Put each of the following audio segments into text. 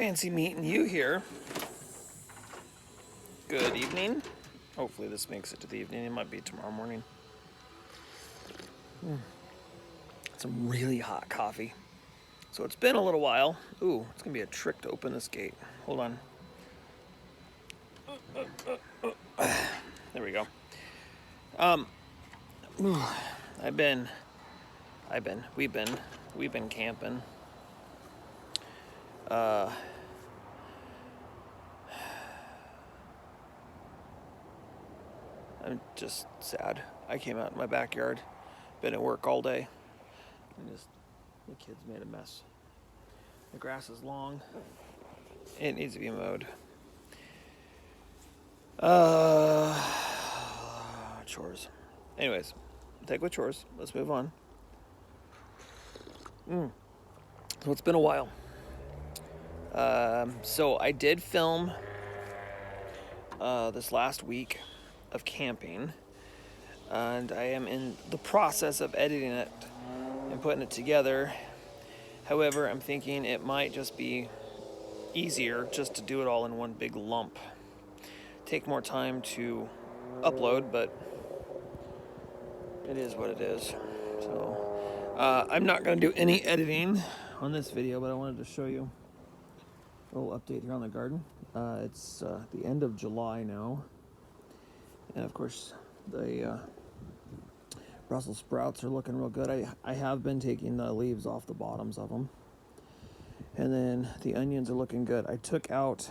Fancy meeting you here. Good evening. Hopefully this makes it to the evening. It might be tomorrow morning. Some really hot coffee. So it's been a little while. Ooh, it's going to be a trick to open this gate. Hold on. There we go. We've been camping. I'm just sad. I came out in my backyard. Been at work all day. And the kids made a mess. The grass is long. It needs to be mowed. Chores. Anyways, take with chores. Let's move on. So it's been a while. So I did film this last week of camping, and I am in the process of editing it and putting it together. However, I'm thinking it might just be easier just to do it all in one big lump. Take more time to upload, but it is what it is. So I'm not going to do any editing on this video, but I wanted to show you a little update here on the garden. It's the end of July now, and of course the Brussels sprouts are looking real good. I have been taking the leaves off the bottoms of them, and then the onions are looking good. I took out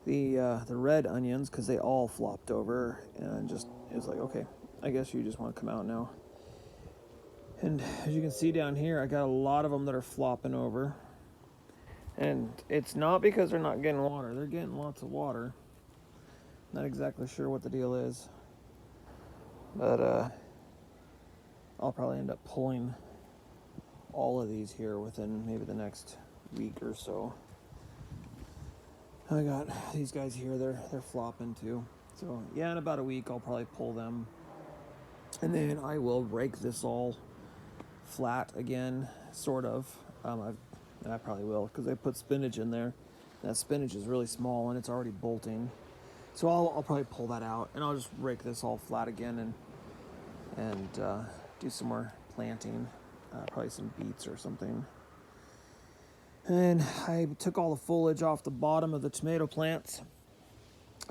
the red onions because they all flopped over, and it was like, okay, I guess you just want to come out now. And as you can see down here, I got a lot of them that are flopping over. And it's not because they're not getting water. They're getting lots of water. Not exactly sure what the deal is. But I'll probably end up pulling all of these here within maybe the next week or so. I got these guys here, they're flopping too. So yeah, in about a week I'll probably pull them. And then I will rake this all flat again, sort of. I probably will, because I put spinach in there. That spinach is really small and it's already bolting. So I'll probably pull that out, and I'll just rake this all flat again and do some more planting, probably some beets or something. And I took all the foliage off the bottom of the tomato plants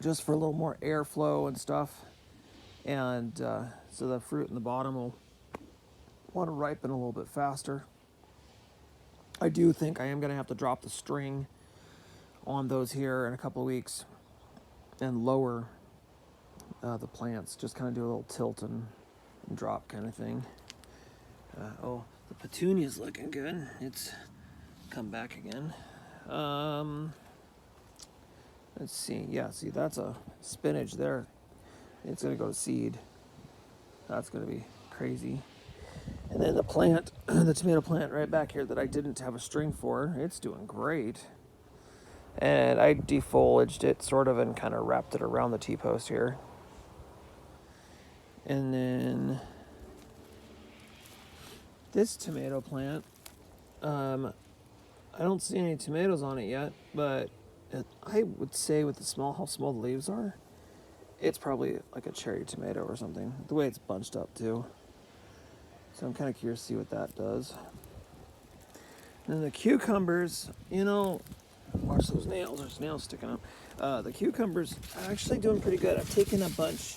just for a little more airflow and stuff. And so the fruit in the bottom will want to ripen a little bit faster. I do think I am going to have to drop the string on those here in a couple of weeks and lower the plants. Just kind of do a little tilt and drop kind of thing. The petunia's looking good. It's come back again. Let's see. Yeah, see, that's a spinach there. It's going to go to seed. That's going to be crazy. And then the plant, the tomato plant right back here that I didn't have a string for, it's doing great. And I defoliaged it sort of and kind of wrapped it around the T-post here. And then this tomato plant, I don't see any tomatoes on it yet, but I would say with how small the leaves are, it's probably like a cherry tomato or something. The way it's bunched up too. So I'm kind of curious to see what that does. And then the cucumbers, watch those nails. There's nails sticking up. The cucumbers are actually doing pretty good. I've taken a bunch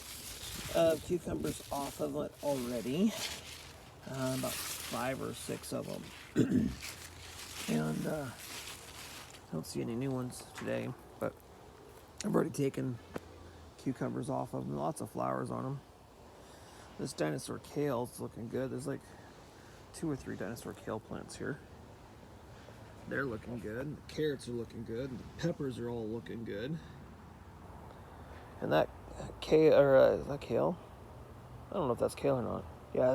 of cucumbers off of it already. About 5 or 6 of them. And I don't see any new ones today, but I've already taken cucumbers off of them. Lots of flowers on them. This dinosaur kale is looking good. There's like 2 or 3 dinosaur kale plants here. They're looking good. The carrots are looking good. The peppers are all looking good. And that kale, is that kale? I don't know if that's kale or not. Yeah, I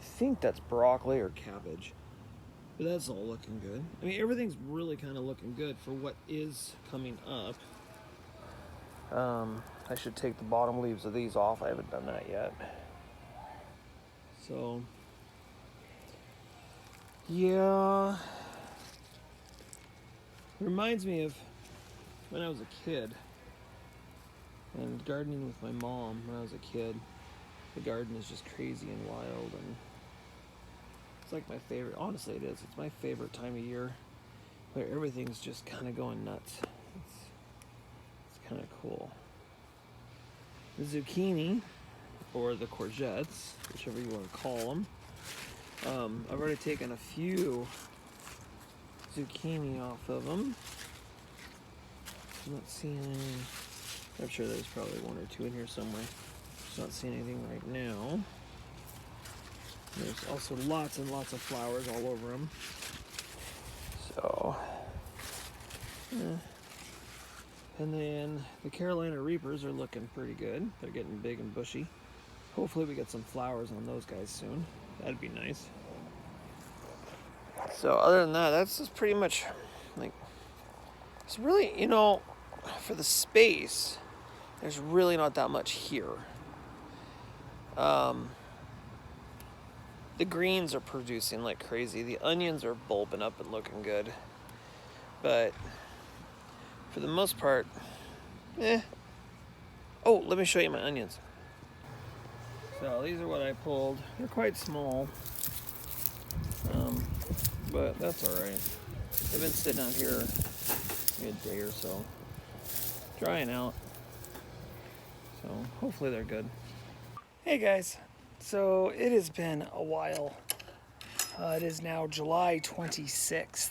think that's broccoli or cabbage. But that's all looking good. I mean, everything's really kind of looking good for what is coming up. I should take the bottom leaves of these off. I haven't done that yet. So, yeah. reminds me of when I was a kid and gardening with my mom when I was a kid. The garden is just crazy and wild, and it's like my favorite. Honestly, it is. It's my favorite time of year, where everything's just kind of going nuts. It's kind of cool. The zucchini, or the courgettes, whichever you want to call them. I've already taken a few zucchini off of them. I'm not seeing any. I'm sure there's probably one or two in here somewhere. Just not seeing anything right now. There's also lots and lots of flowers all over them. So, and then the Carolina Reapers are looking pretty good. They're getting big and bushy. Hopefully we get some flowers on those guys soon. That'd be nice. So other than that, that's just pretty much like, it's really, you know, for the space, there's really not that much here. The greens are producing like crazy. The onions are bulbing up and looking good. But for the most part, Oh, let me show you my onions. So these are what I pulled. They're quite small, but that's all right. They've been sitting out here maybe a day or so, drying out. So hopefully they're good. Hey guys, so it has been a while. It is now July 26th.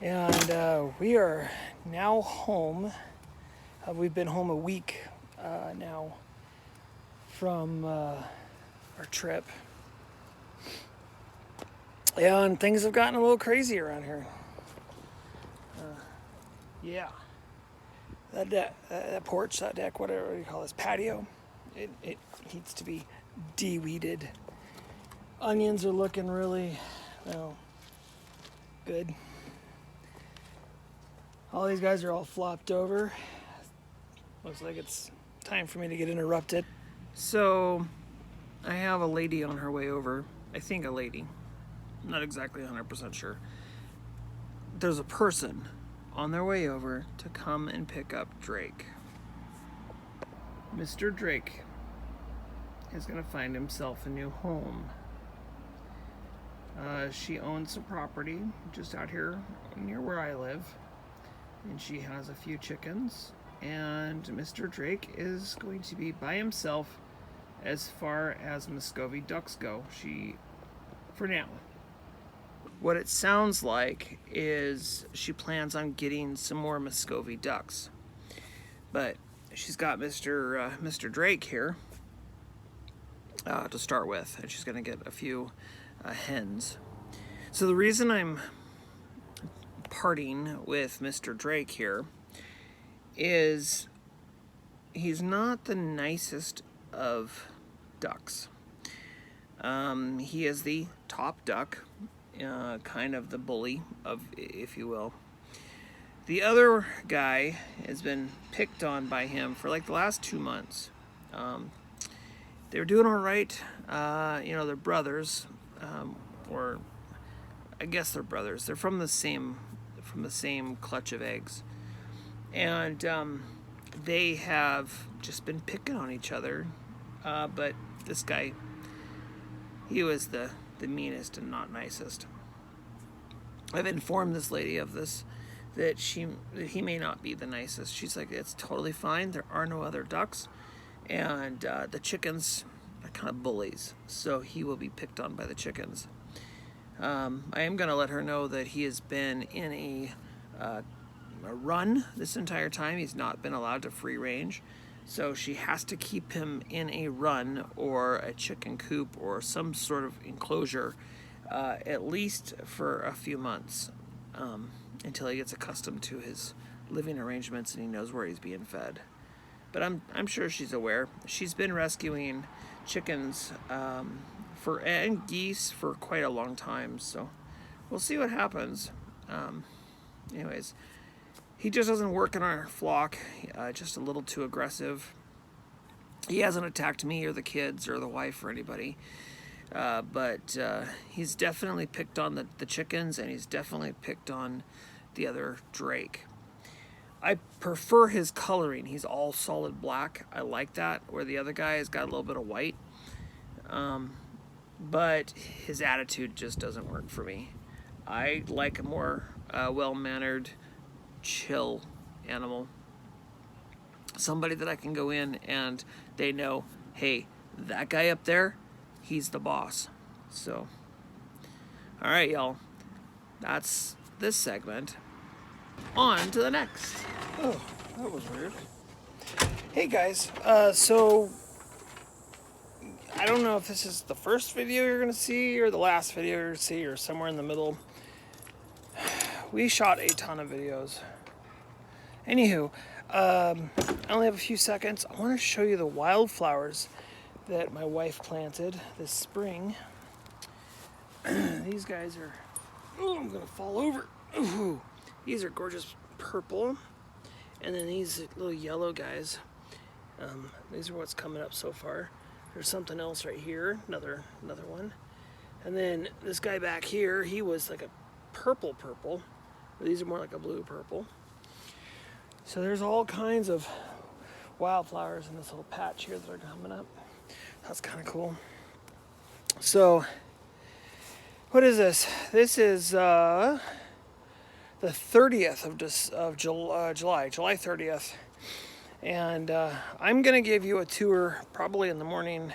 And we are now home. We've been home a week now from our trip. And things have gotten a little crazy around here. Yeah. That porch, that deck, whatever you call this, patio, it needs to be de-weeded. Onions are looking really, good. All these guys are all flopped over. Looks like it's time for me to get interrupted. So, I have a lady on her way over. I think a lady. I'm not exactly 100% sure. There's a person on their way over to come and pick up Drake. Mr. Drake is going to find himself a new home. She owns some property just out here near where I live, and she has a few chickens, and Mr. Drake is going to be by himself as far as Muscovy ducks go, for now. What it sounds like is she plans on getting some more Muscovy ducks, but she's got Mr. Drake here to start with, and she's going to get a few hens. So the reason I'm parting with Mr. Drake here is he's not the nicest of ducks. He is the top duck, kind of the bully of, if you will. The other guy has been picked on by him for like the last 2 months. They were doing all right. They're brothers, or I guess they're brothers. They're from the same clutch of eggs, and they have just been picking on each other. But this guy, he was the meanest and not nicest. I've informed this lady of this, that he may not be the nicest. She's like, it's totally fine. There are no other ducks, and the chickens are kind of bullies, so he will be picked on by the chickens. I am going to let her know that he has been in a run this entire time. He's not been allowed to free range, so she has to keep him in a run or a chicken coop or some sort of enclosure, at least for a few months, until he gets accustomed to his living arrangements and he knows where he's being fed. But I'm sure she's aware. She's been rescuing chickens and geese for quite a long time, so we'll see what happens. Anyways, he just doesn't work in our flock, just a little too aggressive. He hasn't attacked me or the kids or the wife or anybody, but he's definitely picked on the chickens, and he's definitely picked on the other drake. I prefer his coloring. He's all solid black. I like that, where the other guy has got a little bit of white. But his attitude just doesn't work for me. I like a more well-mannered, chill animal. Somebody that I can go in and they know, hey, that guy up there, he's the boss. So, all right, y'all. That's this segment. On to the next. Oh, that was weird. Hey, guys. So, I don't know if this is the first video you're going to see or the last video you're going to see or somewhere in the middle. We shot a ton of videos. Anywho, I only have a few seconds. I want to show you the wildflowers that my wife planted this spring. These guys are... Oh, I'm going to fall over. Ooh, these are gorgeous purple. And then these little yellow guys. These are what's coming up so far. There's something else right here. Another one. And then this guy back here, he was like a purple. These are more like a blue purple. So there's all kinds of wildflowers in this little patch here that are coming up. That's kind of cool. So, what is this? This is the 30th of July 30th. And I'm going to give you a tour probably in the morning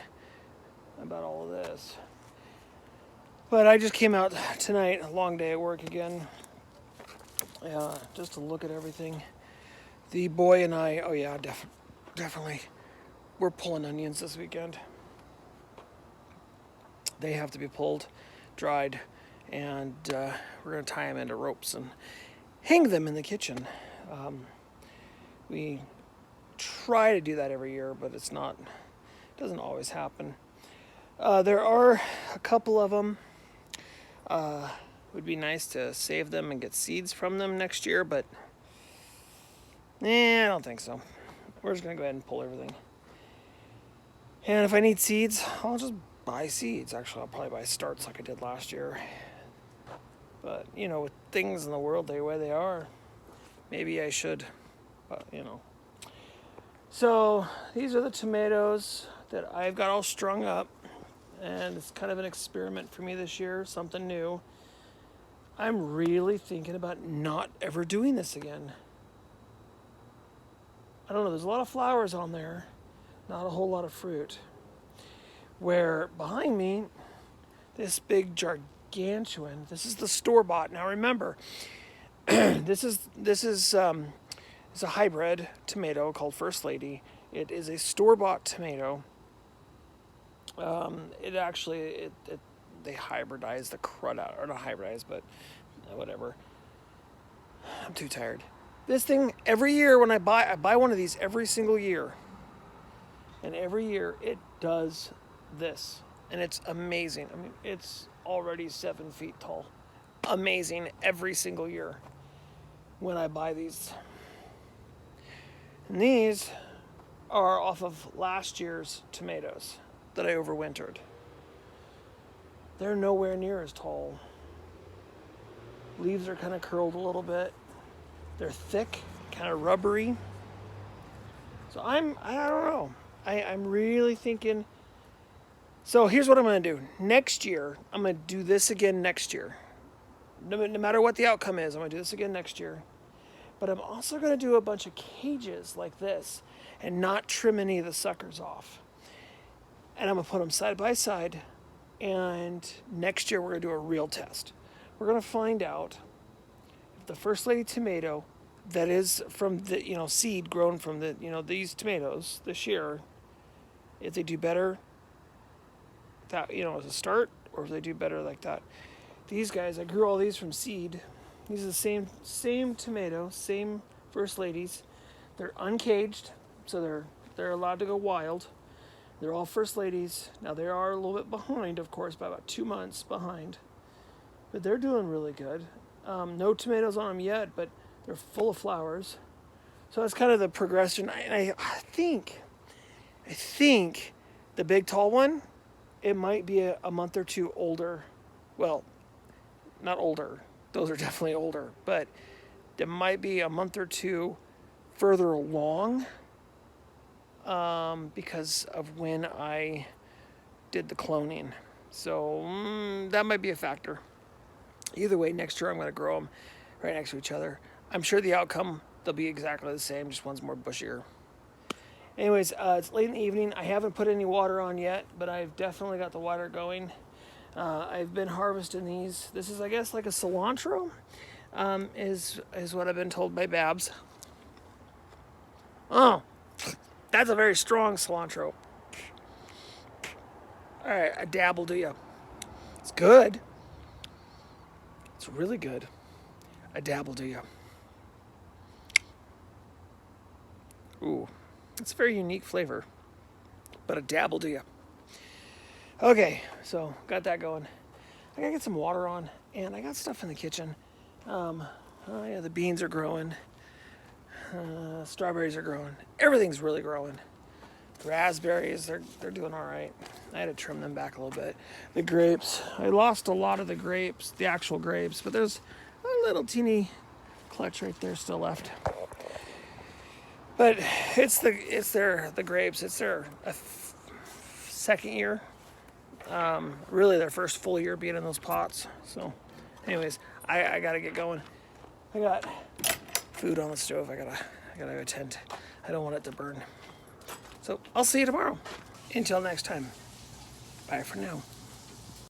about all of this. But I just came out tonight, a long day at work again, just to look at everything. The boy and I, oh yeah, definitely, we're pulling onions this weekend. They have to be pulled, dried, and we're going to tie them into ropes and hang them in the kitchen. We try to do that every year, but it doesn't always happen. There are a couple of them. Would be nice to save them and get seeds from them next year, but I don't think so. We're just going to go ahead and pull everything. And if I need seeds, I'll just buy seeds. Actually, I'll probably buy starts like I did last year. But, with things in the world the way they are, maybe I should, but, So, these are the tomatoes that I've got all strung up. And it's kind of an experiment for me this year, something new. I'm really thinking about not ever doing this again. I don't know, there's a lot of flowers on there, not a whole lot of fruit. Where behind me, this big gargantuan, this is the store-bought. Now remember, this is a hybrid tomato called First Lady. It is a store-bought tomato. They hybridize the crud out, or not hybridize, but whatever. I'm too tired. This thing, every year when I buy one of these every single year. And every year it does this. And it's amazing. I mean, it's already 7 feet tall. Amazing every single year when I buy these. And these are off of last year's tomatoes that I overwintered. They're nowhere near as tall. Leaves are kind of curled a little bit. They're thick, kind of rubbery. So I don't know. I'm really thinking. So here's what I'm going to do. Next year, I'm going to do this again next year. No matter what the outcome is, I'm going to do this again next year. But I'm also going to do a bunch of cages like this and not trim any of the suckers off. And I'm going to put them side by side. And next year, we're going to do a real test. We're going to find out if the First Lady tomato that is from the, seed grown from the, these tomatoes this year, if they do better that, as a start, or if they do better like that. These guys, I grew all these from seed. These are the same tomato, same First Ladies. They're uncaged, so they're allowed to go wild. They're all First Ladies. Now, they are a little bit behind, of course, by about 2 months behind. But they're doing really good. No tomatoes on them yet, but they're full of flowers. So that's kind of the progression. I think the big tall one, it might be a month or two older. Well, not older. Those are definitely older. But There might be a month or two further along because of when I did the cloning. So that might be a factor. Either way, next year I'm going to grow them right next to each other. I'm sure the outcome, they'll be exactly the same, just one's more bushier. Anyways, it's late in the evening. I haven't put any water on yet, but I've definitely got the water going. I've been harvesting these. This is, I guess, like a cilantro, is what I've been told by Babs. Oh, that's a very strong cilantro. All right, a dab will do ya. It's good. It's really good. A dab will do ya. Ooh, it's a very unique flavor, but a dab will do ya. Okay, so got that going. I gotta get some water on, and I got stuff in the kitchen. Oh yeah, the beans are growing. Strawberries are growing. Everything's really growing. Raspberries, they're doing all right. I had to trim them back a little bit. The grapes, I lost a lot of the grapes, the actual grapes, but there's a little teeny clutch right there still left. But it's the grapes. It's their second year. Really their first full year being in those pots. So, anyways, I gotta get going. I got food on the stove. I gotta attend. I don't want it to burn. So I'll see you tomorrow. Until next time. Bye for now.